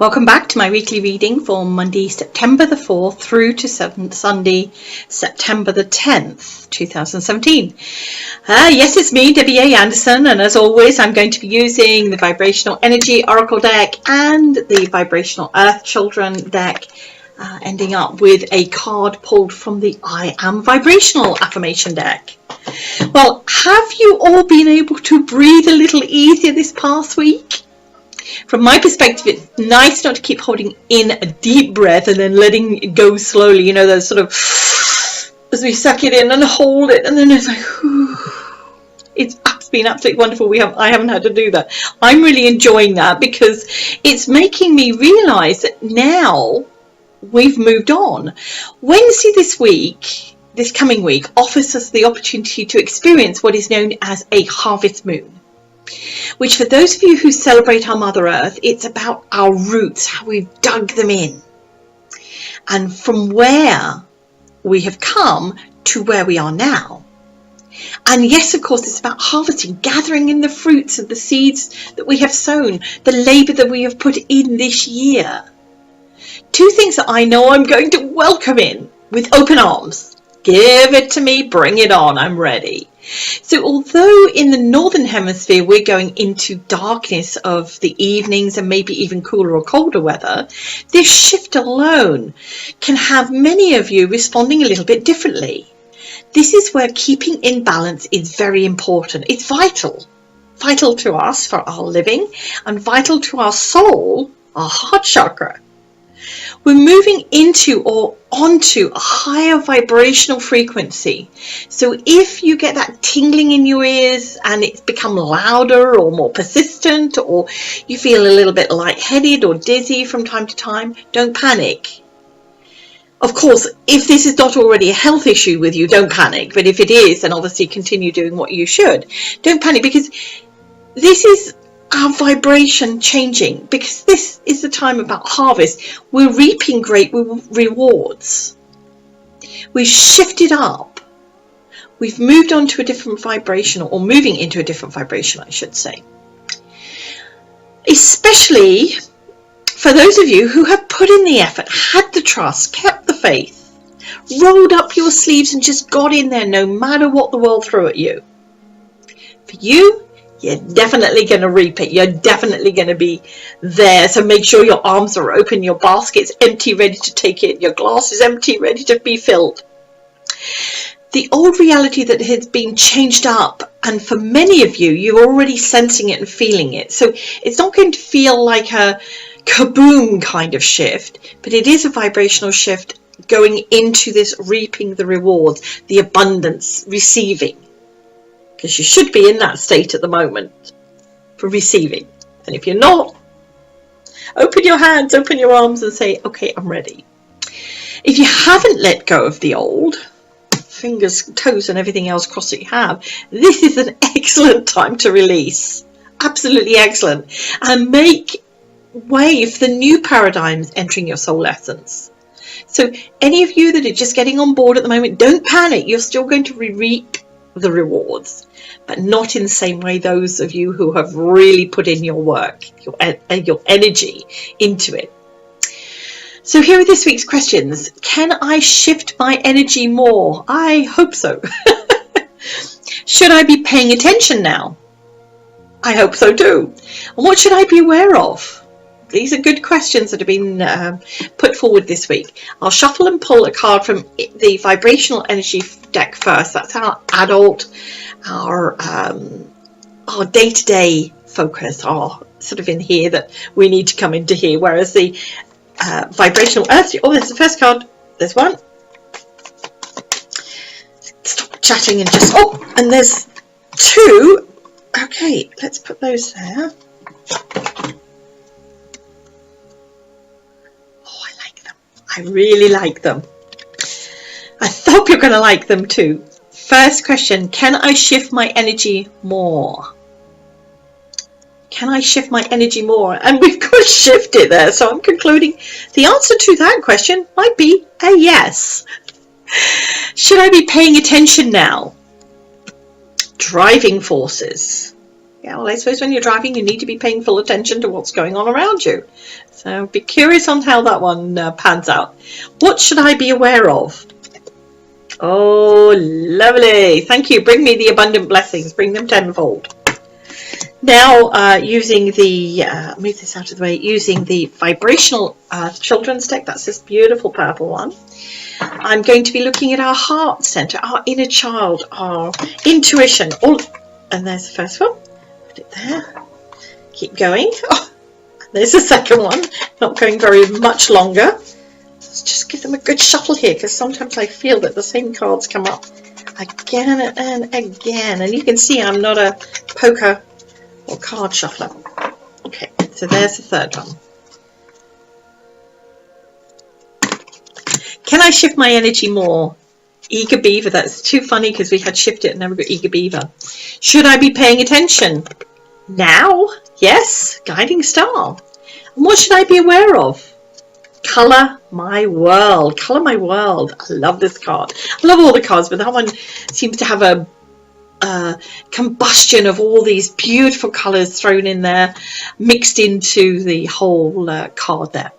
Welcome back to my weekly reading for Monday, September the 4th through to Sunday, September the 10th, 2017. Yes, it's me, Debbie A. Anderson, and as always, I'm going to be using the Vibrational Energy Oracle deck and the Vibrational Earth Children deck, ending up with a card pulled from the I Am Vibrational Affirmation deck. Well, have you all been able to breathe a little easier this past week? From my perspective, it's nice not to keep holding in a deep breath and then letting it go slowly, you know, those sort of, as we suck it in and hold it, and then it's like, whew. It's been absolutely wonderful. I haven't had to do that. I'm really enjoying that because it's making me realize that now we've moved on. Wednesday this coming week, offers us the opportunity to experience what is known as a harvest moon, which for those of you who celebrate our Mother Earth, it's about our roots, how we've dug them in, and from where we have come to where we are now. And yes, of course, it's about harvesting, gathering in the fruits of the seeds that we have sown, the labour that we have put in this year. Two things that I know I'm going to welcome in with open arms. Give it to me, bring it on, I'm ready. So although in the Northern Hemisphere we're going into darkness of the evenings and maybe even cooler or colder weather, this shift alone can have many of you responding a little bit differently. This is where keeping in balance is very important. It's vital to us for our living and vital to our soul, our heart chakra. We're moving into or onto a higher vibrational frequency. So if you get that tingling in your ears and it's become louder or more persistent, or you feel a little bit lightheaded or dizzy from time to time, don't panic. Of course, if this is not already a health issue with you, don't panic. But if it is, then obviously continue doing what you should. Don't panic, because this is our vibration changing, because this is the time about harvest. We're reaping great rewards. We've shifted up. We've moved on to a different vibration, or moving into a different vibration, I should say. Especially for those of you who have put in the effort, had the trust, kept the faith, rolled up your sleeves and just got in there no matter what the world threw at you. For you, you're definitely going to reap it. You're definitely going to be there. So make sure your arms are open, your basket's empty, ready to take it, your glass is empty, ready to be filled. The old reality that has been changed up, and for many of you, you're already sensing it and feeling it. So it's not going to feel like a kaboom kind of shift, but it is a vibrational shift going into this reaping the rewards, the abundance, receiving. Because you should be in that state at the moment for receiving. And if you're not, open your hands, open your arms and say, okay, I'm ready. If you haven't let go of the old, fingers, toes and everything else crossed that you have, this is an excellent time to release. Absolutely excellent. And make way for the new paradigms entering your soul essence. So any of you that are just getting on board at the moment, don't panic. You're still going to reap the rewards, but not in the same way those of you who have really put in your work, your energy into it. So here are this week's questions. Can I shift my energy more? I hope so. Should I be paying attention now? I hope so too. And what should I be aware of? These are good questions that have been put forward this week. I'll shuffle and pull a card from the Vibrational Energy deck first. That's our adult, our day-to-day focus, are sort of in here that we need to come into here. Whereas the Vibrational Earth, oh, there's the first card. There's one. Stop chatting and just, oh, and there's two. Okay, let's put those there. I really like them. I hope you're going to like them too. First question, can I shift my energy more? Can I shift my energy more? And we've got to shift it there. So I'm concluding the answer to that question might be a yes. Should I be paying attention now? Driving forces. Yeah, well, I suppose when you're driving, you need to be paying full attention to what's going on around you. So be curious on how that one pans out. What should I be aware of? Oh, lovely. Thank you. Bring me the abundant blessings. Bring them tenfold. Now, using the, move this out of the way, using the Vibrational Children's deck, that's this beautiful purple one. I'm going to be looking at our heart center, our inner child, our intuition. And there's the first one. Put it there. Keep going. Oh, there's the second one. Not going very much longer. Let's just give them a good shuffle here, because sometimes I feel that the same cards come up again and again. And you can see I'm not a poker or card shuffler. Okay, so there's the third one. Can I shift my energy more? Eager Beaver, that's too funny because we had shift it and never got Eager Beaver. Should I be paying attention? Now? Yes, Guiding Star. And what should I be aware of? Colour My World. Colour My World. I love this card. I love all the cards, but that one seems to have a combustion of all these beautiful colours thrown in there, mixed into the whole card there.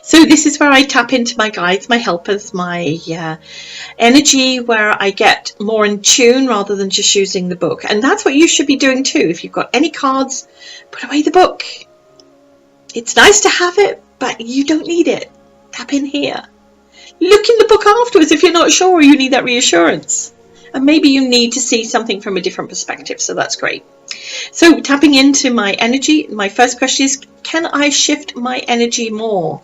So this is where I tap into my guides, my helpers, my energy, where I get more in tune rather than just using the book. And that's what you should be doing too. If you've got any cards, put away the book. It's nice to have it, but you don't need it. Tap in here. Look in the book afterwards if you're not sure or you need that reassurance. And maybe you need to see something from a different perspective, so that's great. So tapping into my energy, my first question is, can I shift my energy more?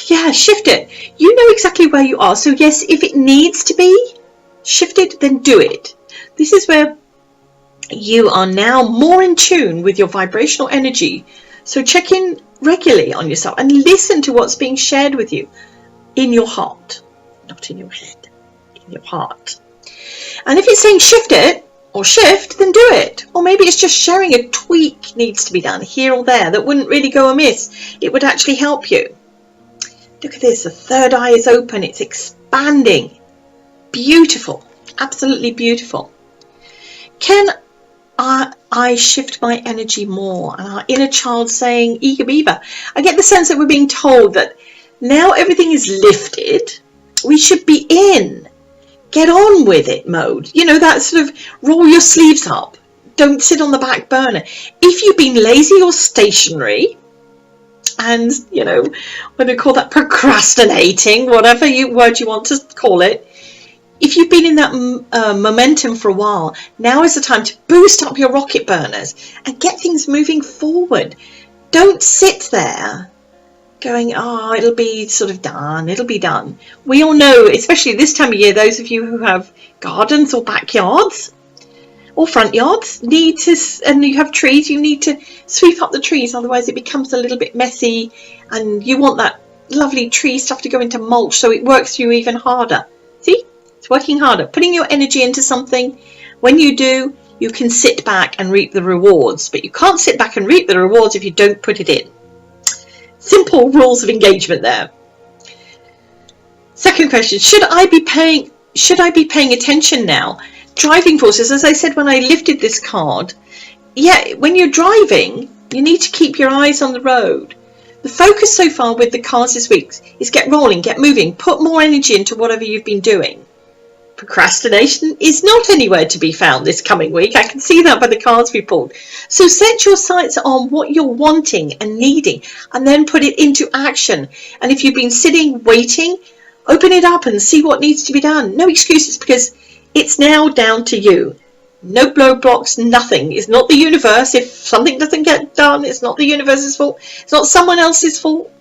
Yeah, shift it. You know exactly where you are. So yes, if it needs to be shifted, then do it. This is where you are now more in tune with your vibrational energy. So check in regularly on yourself and listen to what's being shared with you in your heart, not in your head. Your heart. And if it's saying shift it or shift, then do it. Or maybe it's just sharing a tweak needs to be done here or there that wouldn't really go amiss. It would actually help you. Look at this, the third eye is open, it's expanding. Beautiful, absolutely beautiful. Can I shift my energy more? And our inner child saying, Eager Beaver. I get the sense that we're being told that now everything is lifted, we should be in get on with it mode. You know, that sort of roll your sleeves up. Don't sit on the back burner. If you've been lazy or stationary, and, you know, what do you call that, procrastinating, whatever word you want to call it, if you've been in that momentum for a while, now is the time to boost up your rocket burners and get things moving forward. Don't sit there going, oh, it'll be sort of done, it'll be done. We all know, especially this time of year, those of you who have gardens or backyards or front yards need to, and you have trees, you need to sweep up the trees, otherwise it becomes a little bit messy and you want that lovely tree stuff to go into mulch so it works for you even harder. See, it's working harder, putting your energy into something. When you do, you can sit back and reap the rewards, but you can't sit back and reap the rewards if you don't put it in. Simple rules of engagement there. Second question, should I be paying attention now? Driving forces, as I said when I lifted this card, yeah, when you're driving, you need to keep your eyes on the road. The focus so far with the cards this week is get rolling, get moving, put more energy into whatever you've been doing. Procrastination is not anywhere to be found this coming week. I can see that by the cards we pulled. So set your sights on what you're wanting and needing and then put it into action. And if you've been sitting, waiting, open it up and see what needs to be done. No excuses, because it's now down to you. No roadblocks, nothing. It's not the universe. If something doesn't get done, it's not the universe's fault. It's not someone else's fault.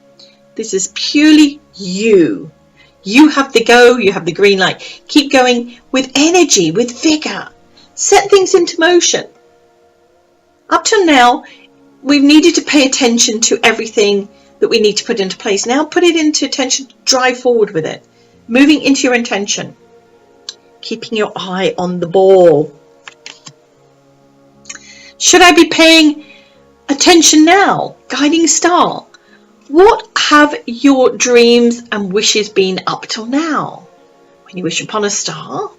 This is purely you. You have the go, you have the green light. Keep going with energy, with vigor. Set things into motion. Up till now, we've needed to pay attention to everything that we need to put into place. Now put it into attention, drive forward with it. Moving into your intention. Keeping your eye on the ball. Should I be paying attention now? Guiding star. What have your dreams and wishes been up till now? When you wish upon a star,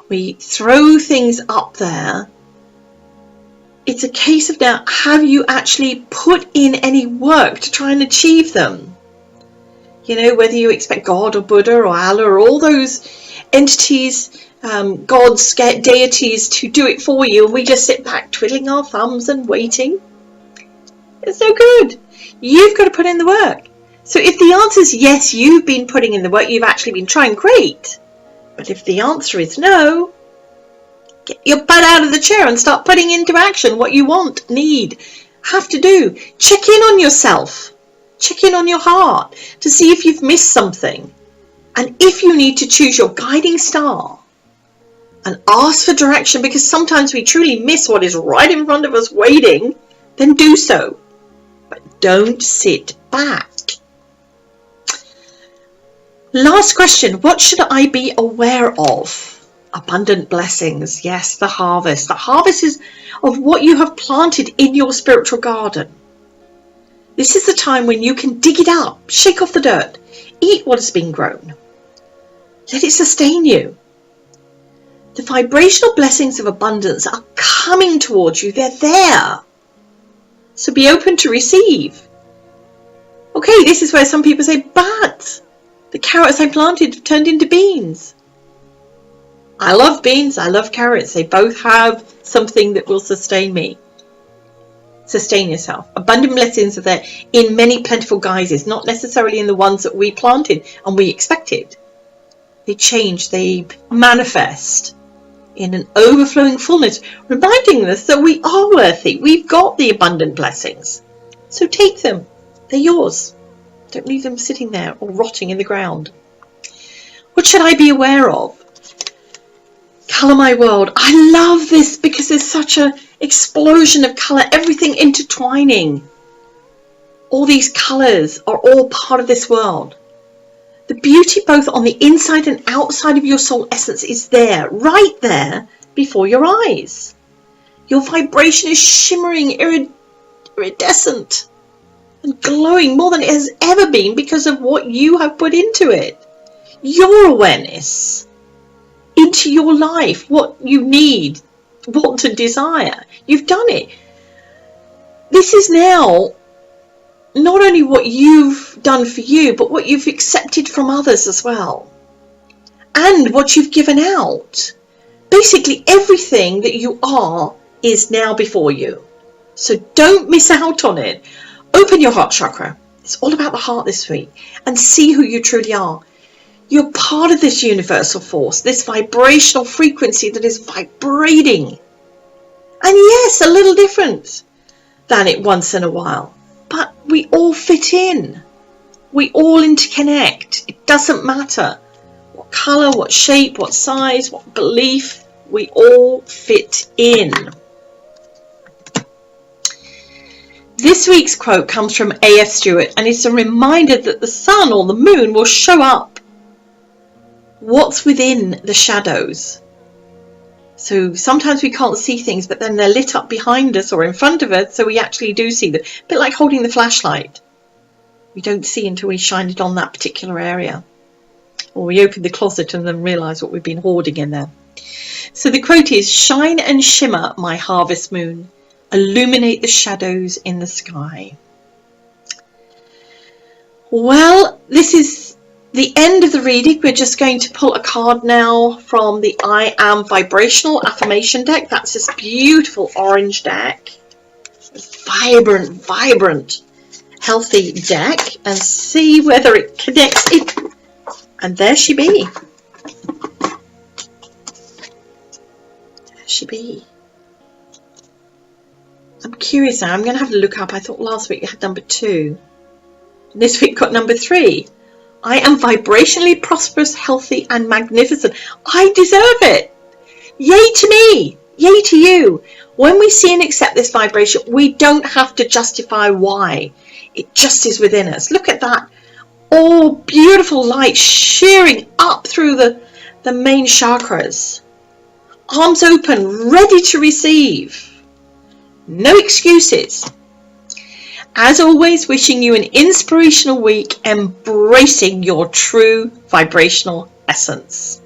we throw things up there It's a case of now, have you actually put in any work to try and achieve them? You know, whether you expect God or Buddha or Allah or all those entities, gods, deities to do it for you, and we just sit back twiddling our thumbs and waiting. It's no good. You've got to put in the work. So if the answer is yes, you've been putting in the work, you've actually been trying, great. But if the answer is no, get your butt out of the chair and start putting into action what you want, need, have to do. Check in on yourself. Check in on your heart to see if you've missed something. And if you need to choose your guiding star and ask for direction, because sometimes we truly miss what is right in front of us waiting, then do so. But don't sit back. Last question, what should I be aware of? Abundant blessings, yes, the harvest. The harvest is of what you have planted in your spiritual garden. This is the time when you can dig it up, shake off the dirt, eat what has been grown. Let it sustain you. The vibrational blessings of abundance are coming towards you. They're there. So be open to receive. Okay, this is where some people say, but the carrots I planted have turned into beans. I love beans, I love carrots. They both have something that will sustain me. Sustain yourself. Abundant blessings are there in many plentiful guises, not necessarily in the ones that we planted and we expected. They change, they manifest in an overflowing fullness, reminding us that we are worthy. We've got the abundant blessings. So take them. They're yours. Don't leave them sitting there or rotting in the ground. What should I be aware of? Colour my world. I love this because there's such an explosion of colour, everything intertwining. All these colours are all part of this world. The beauty both on the inside and outside of your soul essence is there, right there before your eyes. Your vibration is shimmering, iridescent and glowing more than it has ever been because of what you have put into it. Your awareness into your life, what you need, what to desire. You've done it. This is now not only what you've done for you, but what you've accepted from others as well. And what you've given out. Basically, everything that you are is now before you. So don't miss out on it. Open your heart chakra. It's all about the heart this week. And see who you truly are. You're part of this universal force, this vibrational frequency that is vibrating. And yes, a little different than it once in a while. But we all fit in. We all interconnect. It doesn't matter what colour, what shape, what size, what belief. We all fit in. This week's quote comes from A.F. Stewart, and it's a reminder that the sun or the moon will show up what's within the shadows. So sometimes we can't see things, but then they're lit up behind us or in front of us, so we actually do see them. A bit like holding the flashlight. We don't see until we shine it on that particular area. Or we open the closet and then realise what we've been hoarding in there. So the quote is, "Shine and shimmer, my harvest moon. Illuminate the shadows in the sky." Well, this is the end of the reading. We're just going to pull a card now from the I Am Vibrational Affirmation deck. That's this beautiful orange deck. Vibrant, healthy deck. And see whether it connects it. And there she be. There she be. I'm curious now. I'm going to have to look up. I thought last week you had number 2. This week got number 3. I am vibrationally prosperous, healthy and magnificent. I deserve it. Yay to me. Yay to you. When we see and accept this vibration, we don't have to justify why. It just is within us. Look at that. All beautiful light shearing up through the main chakras. Arms open, ready to receive. No excuses. As always, wishing you an inspirational week, embracing your true vibrational essence.